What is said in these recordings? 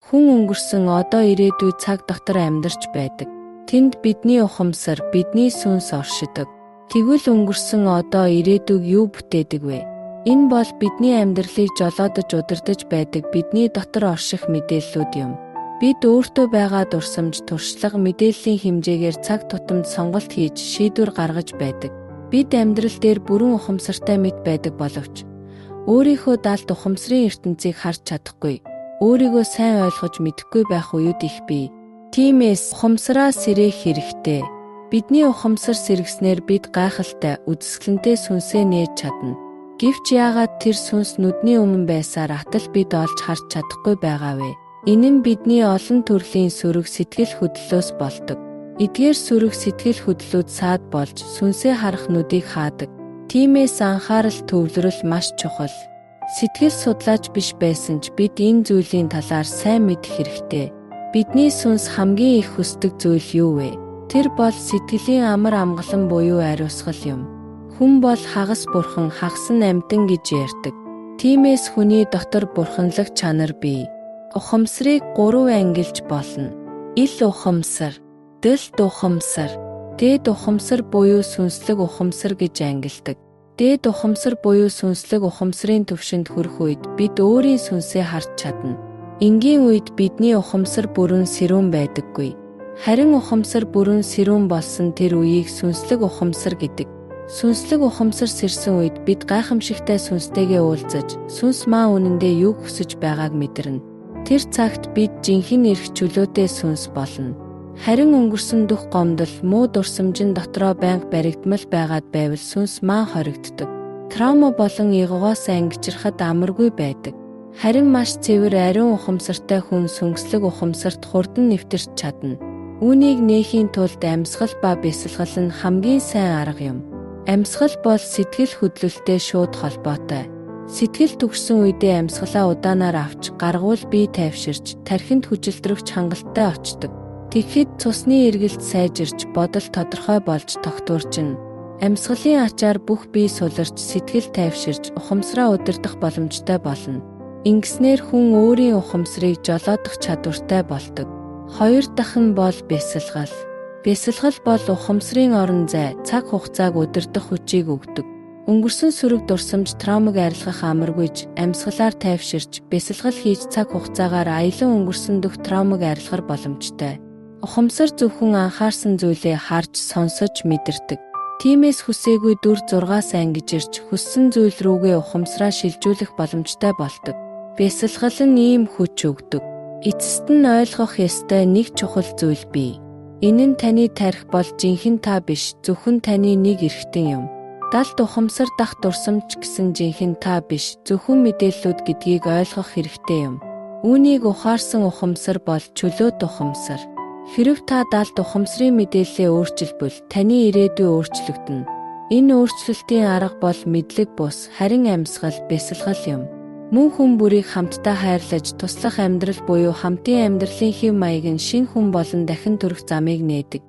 Хүн өнгөрсөн одоо ирээдүй цаг дотор амьдарч байдаг. Тэнд бидний ухамсар, бидний сүнс оршидог. Тэгвэл өнгөрсөн одоо ирээдүйг юу бүтээдэг вэ? Энэ бол бидний амьдралыг жолоодож удирдах байдаг бидний дотор орших мэдээллүүд юм. Бид өөртөө байгаа дурсамж, туршлага, мэдээллийн хэмжээгээр цаг тутамд сонголт хийж шийдвэр гаргаж байдаг. Бид амьдрал дээр бүрэн ухамсартай мэт байдаг боловч өөрийнхөө далд ухамсарын ертөнцийг харж чадахгүй, өөрийгөө сайн ойлгож мэдэхгүй байх үеуд их бий. Тиймээс ухамсараа сэрэх хэрэгтэй. Бидний ухамсар сэргэснээр бид гайхалтай, үзэсгэлэнтэй сүнсээ нээж чадна. Гэвч яагаад тэр сүнс нүдний өмнө байсаар атал бид олж харж чадахгүй байгаа вэ? Энэ нь бидний олон төрлийн сөрөг сэтгэл хөдлөлөөс болдог. Эдгээр сөрөг сэтгэл хөдлөлүүд саад болж сүнсээ харах нүдийг хаадаг. Тиймээс анхаарал төвлөрөл маш чухал. Сэтгэл судлаач биш байсан ч бид энэ зүйлийн талаар сайн мэдэх хэрэгтэй. Бидний сүнс хамгийн их хүсдэг зүйл юу вэ? Тэр бол сэтгэлийн амар амгалан буюу ариусгал юм. Хүн бол хагас бурхан, хагас нь амьтан гэж ярьдаг. Тиймээс хүний дотор бурханлаг чанар бий. Ухамсарыг 3 ангилж болно. Ил ухамсар, дэлд ухамсар, дээд ухамсар буюу сүнслэг ухамсар гэж ангилдаг. Дээд ухамсар буюу сүнслэг ухамсарын түвшинд хүрэх үед бид өөрийн сүнсээ харж чадна. Энгийн үед бидний ухамсар бүрэн сэрүүн байдаггүй. Харин ухамсар бүрэн сэрүүн болсон тэр үеийг сүнслэг ухамсар гэдэг. Сүнслэг ухамсар сэрсэн үед бид гайхамшигтай сүнстэйгээ уулзаж, сүнс маа үнэндээ юу хүсэж байгааг мэдэрнэ. Тэр цагт бид жинхэнэ эрх чөлөөтэй сүнс болно. Харин өнгөрсөн дух гомдол, муу дурсамжин дотроо байнга баригдмал байгаад байвал сүнс маа хоригддог. Траума болон эгоогоос ангижрахад амаргүй байдаг. Харин маш цэвэр ариун ухамсартай хүн сүнслэг ухамсарт хурдан нэвтэрч чадна. Үүнийг нээхийн тулд амьсгал ба бясалгал нь хамгийн сайн арга юм. Амьсгал бол сэтгэл хөдлөлттэй шууд холбоотой. Сэтгэл төгссөн үедээ амьсгалаа удаанаар авч гаргуул бие тайвширч, тархинд хүчилтрэгч хангалттай очдог. Тэгэхэд цусны эргэлт сайжирч, бодол тодорхой болж тогтворчно. Амьсгалын ачаар бүх бие суларч, сэтгэл тайвширч, ухамсараа удирдах боломжтой болно. Ингэснээр хүн өөрийн ухамсарыг жолоодох чадвартай болдог. Хоёр дахь нь бол бясалгал. Бясалгал бол ухамсарын орон зай, цаг хугацааг удирдах хүчийг өгдөг. Өнгөрсөн сөрөг дурсамж, траумыг арилгах амаргүйж, амьсгалаар тайвширч, бясалгал хийж цаг хугацаагаар аялан өнгөрсөн дөх траумыг арилгах боломжтой. Ухамсар зөвхөн анхаарсан зүйлээ харж, сонсож мэдэрдэг. Тиймээс хүсээгүй дүр 6-аас ангиж ирж, хүссэн зүйл рүүгээ ухамсараа шилжүүлэх боломжтой болдог. Бясалгал нь ийм хүч өгдөг. Эцэст нь ойлгох ёстой нэг чухал зүйл бий. Энэ нь таны тарих бол жинхэнэ та биш, зөвхөн таны нэг эрхтэн юм. Далд ухамсар дах дурсамж гэсэн жинхэнэ та биш, зөвхөн мэдээллүүд гэдгийг ойлгох хэрэгтэй юм. Үүнийг ухаарсан ухамсар бол чөлөөт ухамсар. Хэрэв та далд ухамсарын мэдээллээ өөрчилбөл таны ирээдүй өөрчлөгдөнө. Энэ өөрчлөлтийн арга бол мэдлэг бус, харин амьсгал, бясалгал юм. Мөн хүн бүрийг хамтдаа хайрлаж, туслах амьдрал буюу хамтын амьдралын хэв маяг нь шинэ хүн болон дахин төрөх замыг нээдэг.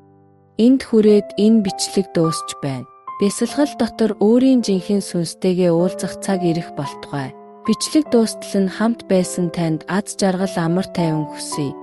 Энд хүрээд энэ бичлэг дуусч байна. Бясалгал дотор өөрийн жинхэнэ сүнстэйгээ уулзах цаг ирэх болтугай. Бичлэг дуустал нь хамт байсан танд аз жаргал, амар тайван хүсье.